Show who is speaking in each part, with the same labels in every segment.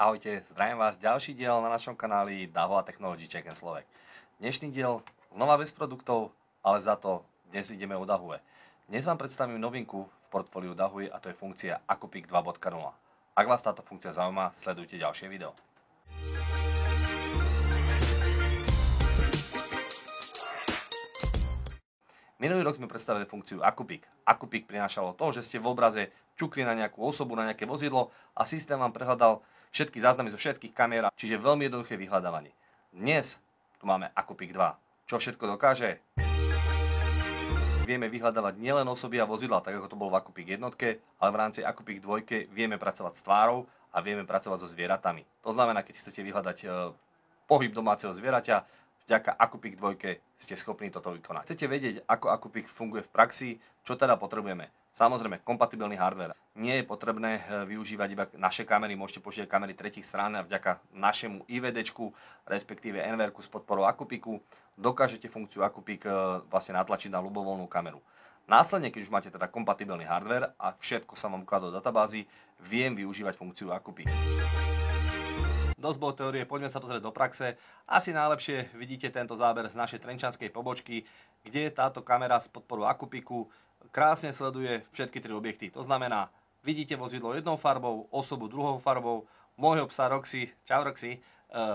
Speaker 1: Ahojte, zdravím vás, ďalší diel na našom kanáli Dahua Technology Czech and Slovak. Dnešný diel znova bez produktov, ale za to dnes ideme o Dahue. Dnes vám predstavím novinku v portfóliu Dahue a to je funkcia Acoustic 2.0. Ak vás táto funkcia zaujíma, sledujte ďalšie video. Minulý rok sme predstavili funkciu Acoustic. Acoustic prinášalo to, že ste v obraze ťukli na nejakú osobu, na nejaké vozidlo a systém vám prehľadal všetky záznamy zo všetkých kamier, čiže veľmi jednoduché vyhľadávanie. Dnes tu máme Acoustic 2. Čo všetko dokáže? Vieme vyhľadávať nielen osoby a vozidla, tak ako to bolo v Acoustic jednotke, ale v rámci Acoustic 2 vieme pracovať s tvárou a vieme pracovať so zvieratami. To znamená, keď chcete vyhľadať pohyb domáceho zvieraťa, vďaka Acoustic 2 ste schopní toto vykonať. Chcete vedieť, ako Acoustic funguje v praxi, čo teda potrebujeme? Samozrejme, kompatibilný hardware. Nie je potrebné využívať iba naše kamery, môžete používať kamery tretích strán a vďaka našemu IVDčku, respektíve NVR-ku s podporou Acousticu, dokážete funkciu Acoustic vlastne natlačiť na ľubovoľnú kameru. Následne, keď už máte teda kompatibilný hardware a všetko sa vám ukladá do databázy, viem využívať funkciu Acoustic. Dosť bolo teórie, poďme sa pozrieť do praxe. Asi najlepšie vidíte tento záber z našej trenčanskej pobočky, kde táto kamera s podporou Acousticu krásne sleduje všetky tri objekty. To znamená, vidíte vozidlo jednou farbou, osobu druhou farbou, môjho psa Roxy, čau Roxy,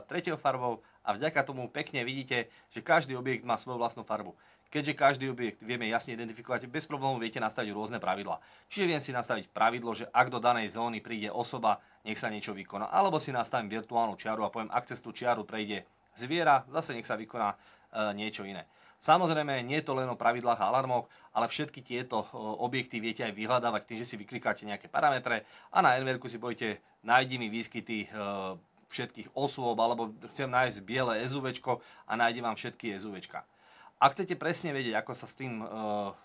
Speaker 1: tretiou farbou a vďaka tomu pekne vidíte, že každý objekt má svoju vlastnú farbu. Keďže každý objekt vieme jasne identifikovať, bez problémov viete nastaviť rôzne pravidlá. Čiže viem si nastaviť pravidlo, že ak do danej zóny príde osoba, nech sa niečo vykoná. Alebo si nastavím virtuálnu čiaru a poviem, ak cez tú čiaru prejde zviera, zase nech sa vykoná niečo iné. Samozrejme, nie je to len o pravidlách a alarmoch, ale všetky tieto objekty viete aj vyhľadávať tým, že si vyklikáte nejaké parametre a na NVR-ku si pojete, nájdi mi výskyty všetkých osôb, alebo chcem nájsť biele SUVčko a nájdi vám všetky SUVčka. Ak chcete presne vedieť, ako sa s tým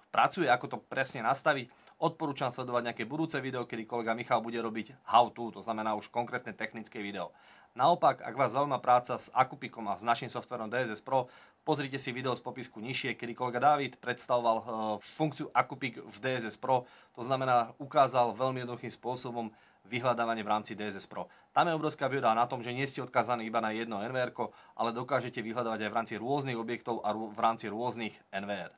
Speaker 1: pracuje, ako to presne nastaviť, odporúčam sledovať nejaké budúce video, kedy kolega Michal bude robiť how to, to znamená už konkrétne technické video. Naopak, ak vás zaujíma práca s Acousticom a s našim softverom DSS Pro, pozrite si video z popisku nižšie, kedy kolega David predstavoval funkciu Acoustic v DSS Pro, to znamená ukázal veľmi jednoduchým spôsobom vyhľadávanie v rámci DSS Pro. Tam je obrovská výhoda na tom, že nie ste odkázaní iba na jedno NVR, ale dokážete vyhľadávať aj v rámci rôznych objektov a v rámci rôznych NVR.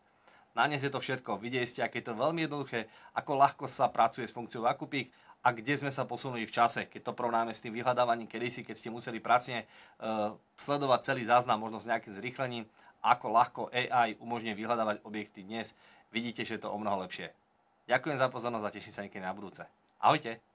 Speaker 1: Na dnes je to všetko. Videli ste, aké je to veľmi jednoduché, ako ľahko sa pracuje s funkciou Acoustic a kde sme sa posunuli v čase, keď to porovnáme s tým vyhľadávaním kedysi, keď ste museli pracne sledovať celý záznam, možno s nejakým zrýchlením, ako ľahko AI umožňuje vyhľadávať objekty dnes. Vidíte, že je to o mnoho lepšie. Ďakujem za pozornosť a teším sa niekedy na budúce. Ahojte!